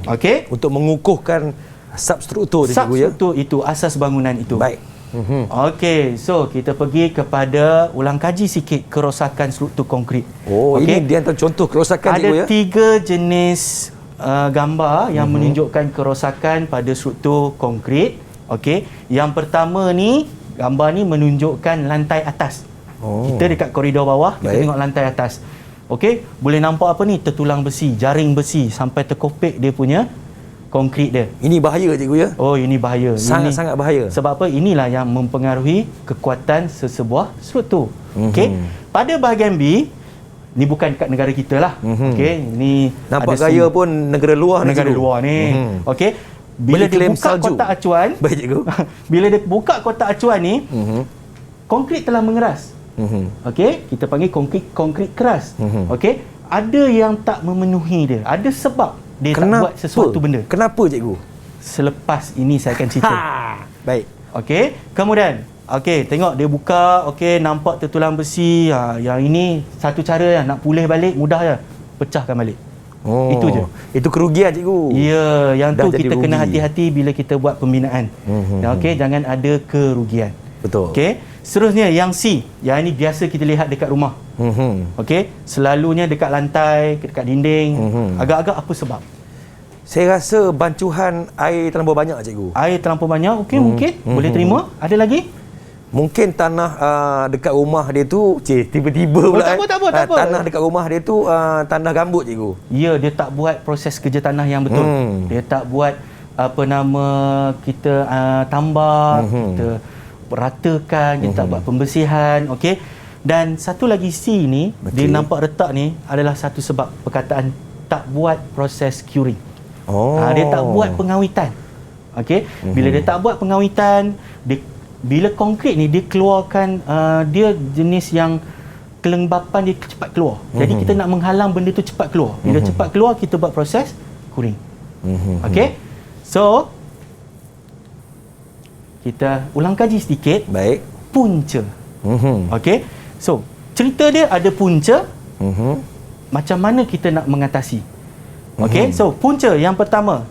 Okey? Untuk mengukuhkan substruktur cikgu ya. Substruktur itu asas bangunan itu. Baik. Okey, so kita pergi kepada ulang kaji sikit kerosakan struktur konkrit. Ini dia antara contoh kerosakan cikgu ya. Ada 3 jenis gambar yang menunjukkan kerosakan pada struktur konkrit. Okey, yang pertama ni, gambar ni menunjukkan lantai atas. Kita dekat koridor bawah, kita tengok lantai atas. Okey, boleh nampak apa ni? Tertulang besi, jaring besi sampai terkopek dia punya konkrit dia. Ini bahaya cikgu ya. Oh, ini bahaya. Sangat-sangat bahaya. Sebab apa? Inilah yang mempengaruhi kekuatan sesebuah struktur. Okey. Pada bahagian B, ni bukan dekat negara kita lah. Okey, ni nampak gaya pun negara luar ni. Negara luar ni. Okey. Bila dia buka kotak acuan, baik cikgu. Bila dia buka kotak acuan ni, konkrit telah mengeras. Okey, kita panggil konkrit keras. Okey, ada yang tak memenuhi dia. Ada sebab dia tak buat sesuatu benda. Kenapa cikgu? Selepas ini saya akan cerita. Baik. Okey, kemudian okey, tengok dia buka, okey, nampak tertulang besi. Yang ini satu cara nak pulih balik mudah je. Pecahkan balik. Itu je. Itu kerugian cikgu. Ya, yang dah tu kita rugi. kena hati-hati bila kita buat pembinaan. Okey, jangan ada kerugian. Betul. Okey, seterusnya yang C. Yang ini biasa kita lihat dekat rumah. Okey, selalunya dekat lantai, dekat dinding. Agak-agak apa sebab? Saya rasa bancuhan air terlampau banyak cikgu. Air terlampau banyak, okey, mungkin boleh terima. Ada lagi? Mungkin tanah dekat rumah dia tu tiba-tiba pula tak apa. tanah dekat rumah dia tu tanah gambut cikgu. Ya, dia tak buat proses kerja tanah yang betul. Dia tak buat kita tambak, kita ratakan, kita tak buat pembersihan, okey. Dan satu lagi C ni, dia nampak retak ni adalah satu sebab perkataan tak buat proses curing. Dia tak buat pengawitan. Okey, bila dia tak buat pengawitan, bila konkrit ni dia keluarkan dia jenis yang kelembapan dia cepat keluar. Jadi kita nak menghalang benda tu cepat keluar. Bila cepat keluar, kita buat proses curing. Okey. So kita ulang kaji sedikit. Baik. Punca. Okey. So, cerita dia ada punca. Macam mana kita nak mengatasi? Okey. So, punca yang pertama,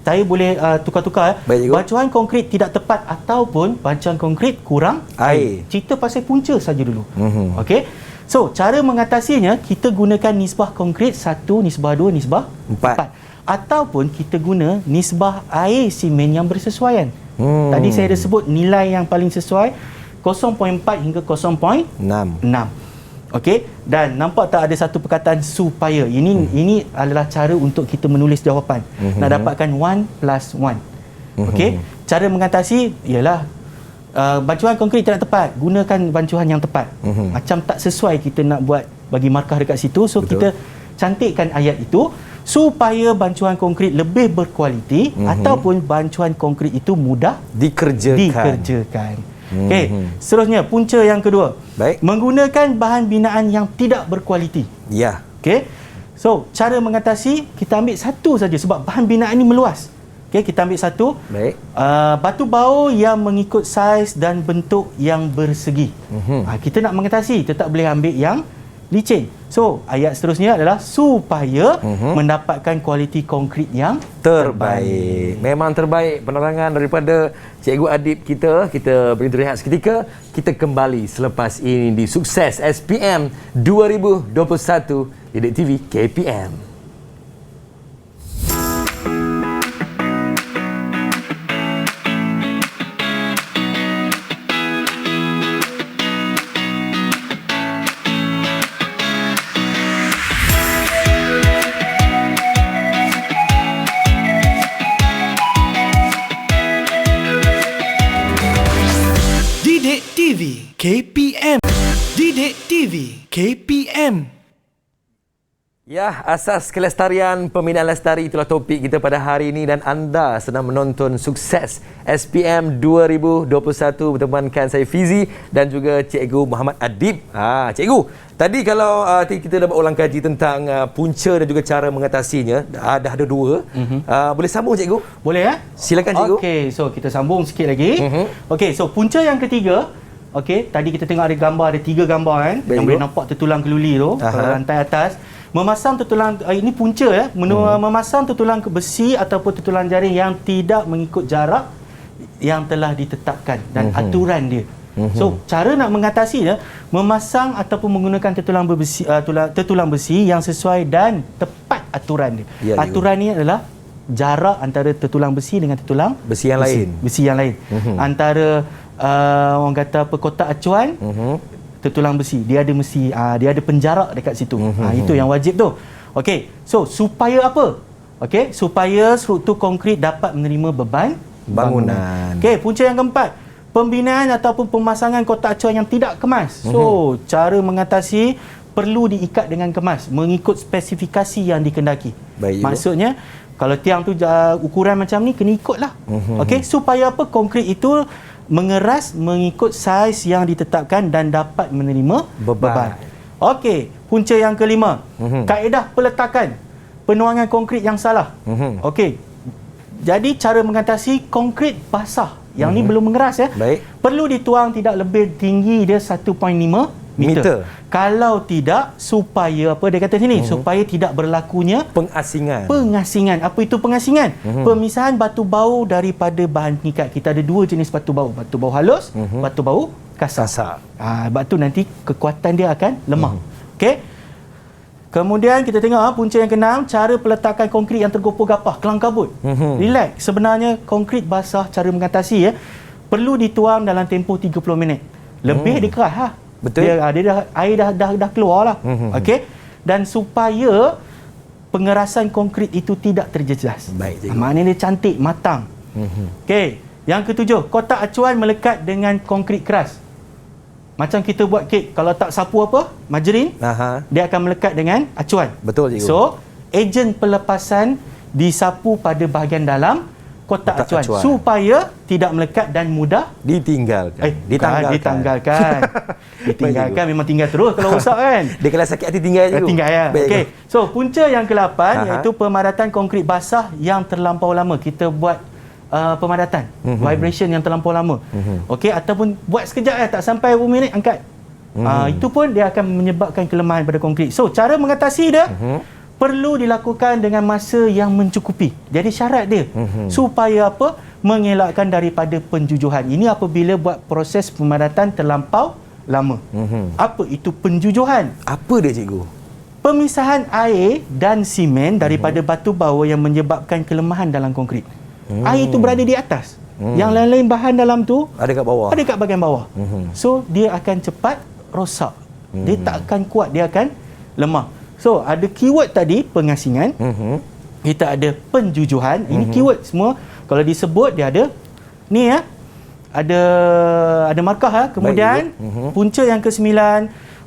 saya boleh tukar-tukar. Bancuan konkrit tidak tepat ataupun bancuan konkrit kurang air. Cerita pasal punca saja dulu. Okey. So, cara mengatasinya, kita gunakan nisbah konkrit 1, nisbah 2, nisbah 4. Ataupun kita guna nisbah air simen yang bersesuaian. Tadi saya ada sebut nilai yang paling sesuai 0.4 hingga 0.6. Okey, dan nampak tak ada satu perkataan supaya. Ini adalah cara untuk kita menulis jawapan. Nak dapatkan 1+1. Okey, cara mengatasi ialah bancuan konkrit tidak tepat, gunakan bancuan yang tepat. Macam tak sesuai kita nak buat bagi markah dekat situ, so kita cantikkan ayat itu supaya bancuan konkrit lebih berkualiti ataupun bancuan konkrit itu mudah dikerjakan. Okey, seterusnya punca yang kedua. Baik. Menggunakan bahan binaan yang tidak berkualiti. Ya. Okey. So, cara mengatasi, kita ambil satu saja sebab bahan binaan ini meluas. Okey, kita ambil satu. Baik. Batu bau yang mengikut saiz dan bentuk yang bersegi. Kita nak mengatasi, tetap boleh ambil yang licin. So, ayat seterusnya adalah supaya mendapatkan kualiti konkrit yang terbaik. Memang terbaik penerangan daripada Cikgu Adib kita. Kita beri rehat seketika. Kita kembali selepas ini di Sukses SPM 2021 Didik TV KPM. KPM. Didik TV KPM. Ya, asas kelestarian pembinaan lestari itulah topik kita pada hari ini dan anda sedang menonton Sukses SPM 2021 bertemankan saya Fizi dan juga Cikgu Muhammad Adib. Cikgu, tadi kalau kita dapat ulang kaji tentang punca dan juga cara mengatasinya, dah ada dua. Boleh sambung Cikgu? Boleh ya? Silakan Cikgu. Okey, so kita sambung sikit lagi. Okey, so punca yang ketiga. Okey, tadi kita tengok ada gambar, ada 3 gambar kan. Baik, yang boleh nampak tertulang keluli tu, kalau lantai atas. Memasang tertulang, ini punca ya, memasang tertulang besi ataupun tertulang jaring yang tidak mengikut jarak yang telah ditetapkan dan aturan dia. So, cara nak mengatasinya, memasang ataupun menggunakan tertulang besi yang sesuai dan tepat aturan dia. Aturan ni adalah jarak antara tertulang besi dengan tertulang besi yang lain. Besi yang lain. Antara orang kata apa, kotak acuan, tertulang besi, dia ada penjarak dekat situ. Itu yang wajib tu. Okey, so supaya apa? Okey, supaya struktur konkrit dapat menerima beban bangunan. Okey, punca yang keempat, pembinaan ataupun pemasangan kotak acuan yang tidak kemas. So, cara mengatasi perlu diikat dengan kemas mengikut spesifikasi yang dikendaki. Baik, maksudnya kalau tiang tu ukuran macam ni, kena ikutlah. Okey, supaya apa? Konkrit itu mengeras mengikut saiz yang ditetapkan dan dapat menerima beban. Okey, punca yang kelima, kaedah peletakan penuangan konkrit yang salah. Okey, jadi cara mengatasi konkrit basah yang ni belum mengeras ya. Baik. Perlu dituang tidak lebih tinggi dia 1.5 meter. Kalau tidak, supaya apa dia kata sini, supaya tidak berlakunya pengasingan. Apa itu pengasingan? Pemisahan batu bau daripada bahan pengikat. Kita ada 2 jenis batu bau halus, batu bau kasar. Sebab tu nanti kekuatan dia akan lemah. Okey. Kemudian kita tengok punca yang keenam, cara peletakan konkrit yang tergopoh gapah, kelang kabut. Relax. Sebenarnya konkrit basah, cara mengatasi ya, perlu dituang dalam tempoh 30 minit. Lebih dia keras Betul. Air dah keluar lah. Okey. Dan supaya pengerasan konkrit itu tidak terjejas. Baik, maknanya dia cantik, matang. Okey. Yang ketujuh, kotak acuan melekat dengan konkrit keras. Macam kita buat kek, kalau tak sapu margarin, dia akan melekat dengan acuan. Betul, Cikgu. So, ejen pelepasan disapu pada bahagian dalam kotak acuan supaya tidak melekat dan mudah ditanggalkan. Ditanggalkan memang tinggal terus kalau rosak kan. Dia kalau sakit hati tinggal je. Tinggal ya. Okey. So punca yang ke-8 iaitu pemadatan konkrit basah yang terlampau lama. Kita buat pemadatan, vibration yang terlampau lama. Okey, ataupun buat sekejap tak sampai 5 minit angkat. Itu pun dia akan menyebabkan kelemahan pada konkrit. So cara mengatasi dia perlu dilakukan dengan masa yang mencukupi. Jadi syarat dia supaya apa? Mengelakkan daripada penjujuhan. Ini apabila buat proses pemadatan terlampau lama. Apa itu penjujuhan? Apa dia, Cikgu? Pemisahan air dan simen daripada batu bau yang menyebabkan kelemahan dalam konkrit. Air itu berada di atas. Yang lain-lain bahan dalam tu ada kat bawah. Ada kat bahagian bawah. So dia akan cepat rosak. Dia tak akan kuat, dia akan lemah. So, ada keyword tadi, pengasingan. Kita ada penjujuhan. Ini keyword semua. Kalau disebut, dia ada ni ya. Ada markah. Kemudian, punca yang ke-9.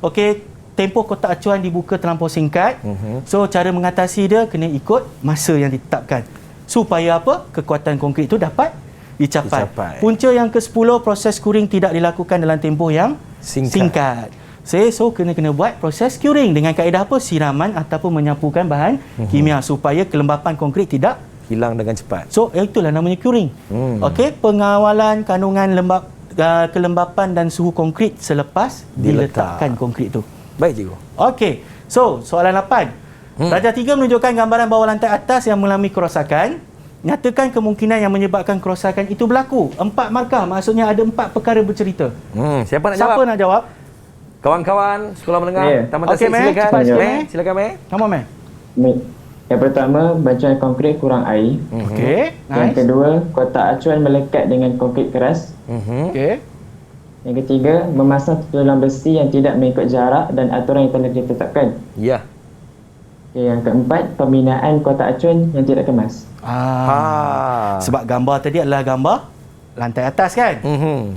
Okey, tempoh kotak acuan dibuka terlampau singkat. So, cara mengatasi dia kena ikut masa yang ditetapkan. Supaya apa? Kekuatan konkrit itu dapat dicapai. Punca yang ke-10, proses curing tidak dilakukan dalam tempoh yang singkat. So kena buat proses curing dengan kaedah apa? Siraman ataupun menyapukan bahan kimia supaya kelembapan konkrit tidak hilang dengan cepat. So itulah namanya curing. Okey, pengawalan kandungan kelembapan dan suhu konkrit selepas diletakkan konkrit tu. Baik, Cikgu. Okey. So soalan 8. Darjah 3 menunjukkan gambaran bawah lantai atas yang mengalami kerosakan. Nyatakan kemungkinan yang menyebabkan kerosakan itu berlaku. 4 markah, maksudnya ada 4 perkara bercerita. Siapa nak jawab? Kawan-kawan sekolah menengah, Taman Tasik, silakan. Silakan, Mei. Come on, Mei. Yang pertama, bacaan konkrit kurang air. Okey, nice. Yang kedua, kotak acuan melekat dengan konkrit keras. Okey. Yang ketiga, memasang tertulang besi yang tidak mengikut jarak dan aturan yang telah ditetapkan. Ya. Okay, yang keempat, pembinaan kotak acuan yang tidak kemas. Sebab gambar tadi adalah gambar lantai atas kan?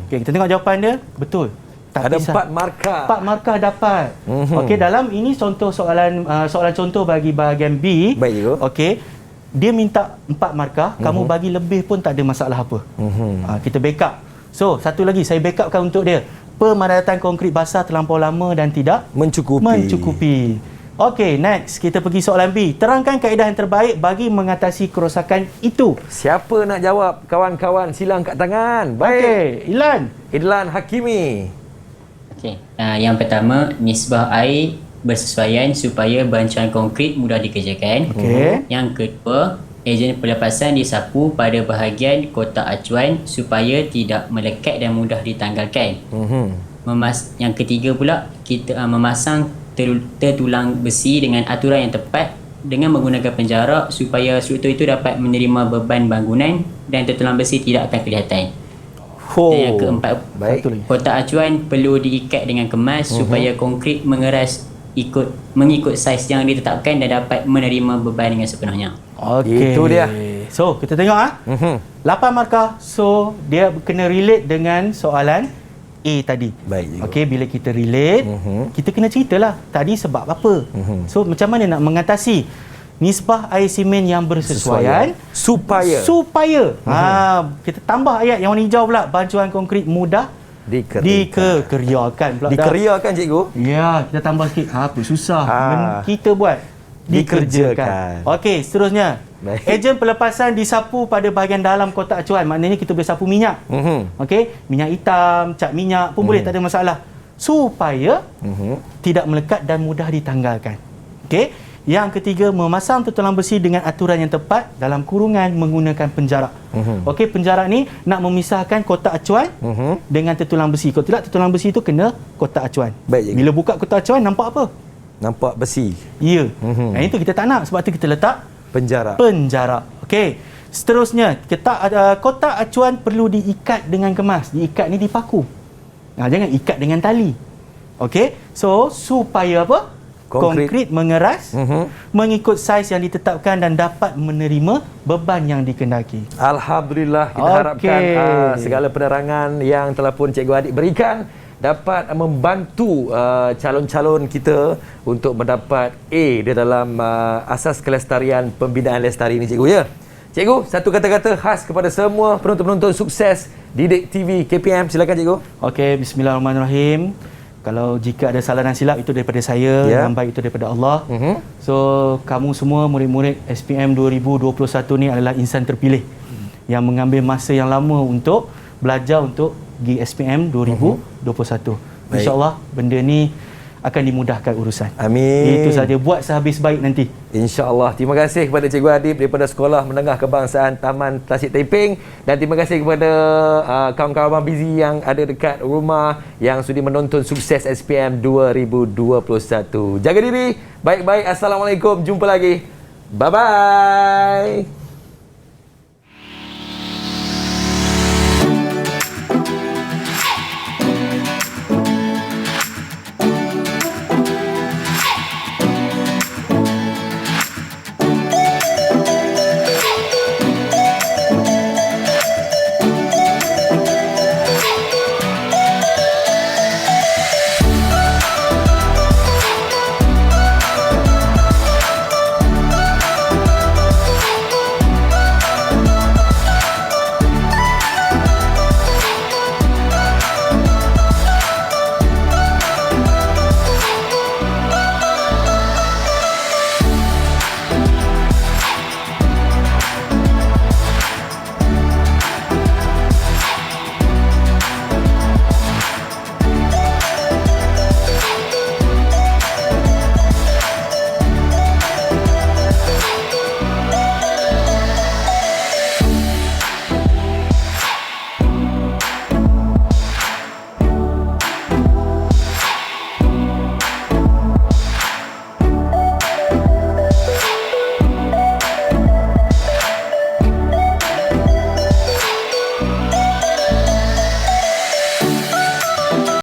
Okey, kita tengok jawapan dia. Betul. Ada 4 markah. 4 markah dapat. Okey, dalam ini contoh soalan soalan contoh bagi bahagian B. Baik, cikgu. Okey. Dia minta 4 markah, kamu bagi lebih pun tak ada masalah apa. Kita backup. So, satu lagi saya backupkan untuk dia. Pemadatan konkrit basah terlampau lama dan tidak mencukupi. Okey, next kita pergi soalan B. Terangkan kaedah yang terbaik bagi mengatasi kerosakan itu. Siapa nak jawab? Kawan-kawan sila angkat tangan. Baik. Okey, Idlan Hakimi. Okey. Yang pertama, nisbah air bersesuaian supaya bancuan konkrit mudah dikerjakan. Okey. Yang kedua, ejen pelepasan disapu pada bahagian kotak acuan supaya tidak melekat dan mudah ditanggalkan. Yang ketiga pula, kita memasang tertulang besi dengan aturan yang tepat dengan menggunakan penjarak supaya struktur itu dapat menerima beban bangunan dan tertulang besi tidak akan kelihatan. Dan yang keempat, kotak acuan perlu diikat dengan kemas supaya konkrit mengeras mengikut saiz yang ditetapkan dan dapat menerima beban dengan sepenuhnya. Okey. Itu dia. So, kita tengok 8 markah. So, dia kena relate dengan soalan A tadi. Baik. Okey, bila kita relate, kita kena ceritalah tadi sebab apa. So, macam mana nak mengatasi nisbah air simen yang bersesuaian supaya kita tambah ayat yang warna hijau pula, bancuan konkrit mudah dikeriakan pula. Dikeriakan, cikgu? Ya, kita tambah sikit. Apa susah. Kita buat dikerjakan. Okey, seterusnya. Ejen pelepasan disapu pada bahagian dalam kotak acuan. Maknanya kita boleh sapu minyak. Okey, minyak hitam, cat minyak pun boleh, tak ada masalah. Supaya tidak melekat dan mudah ditanggalkan. Okey. Yang ketiga, memasang tertulang besi dengan aturan yang tepat dalam kurungan menggunakan penjarak. Okey, penjarak ni nak memisahkan kotak acuan dengan tertulang besi. Kalau tidak, tertulang besi itu kena kotak acuan. Baik, bila buka kotak acuan, nampak apa? Nampak besi. Ya. Itu kita tak nak, sebab tu kita letak penjarak. Okey. Seterusnya, kotak acuan perlu diikat dengan kemas. Diikat ni dipaku. Jangan ikat dengan tali. Okey. So, supaya apa? Konkrit mengeras mengikut saiz yang ditetapkan dan dapat menerima beban yang dikendaki. Alhamdulillah, kita harapkan segala penerangan yang telah pun Cikgu Adik berikan dapat membantu calon-calon kita untuk mendapat A di dalam asas kelestarian pembinaan lestari ini, Cikgu, ya. Cikgu, satu kata-kata khas kepada semua penonton-penonton sukses Didik TV KPM, silakan, Cikgu. Okey, bismillahirrahmanirrahim. Kalau jika ada salah dan silap, itu daripada saya, yang baik itu daripada Allah. So, kamu semua murid-murid SPM 2021 ni adalah insan terpilih yang mengambil masa yang lama untuk belajar untuk pergi SPM 2021. InsyaAllah benda ni akan dimudahkan urusan. Amin. Itu saja, buat sehabis baik nanti. InsyaAllah. Terima kasih kepada Cikgu Adib daripada Sekolah Menengah Kebangsaan Taman Tasik Taiping, dan terima kasih kepada kawan-kawan busy yang ada dekat rumah yang sudi menonton sukses SPM 2021. Jaga diri, baik-baik. Assalamualaikum. Jumpa lagi. Bye-bye.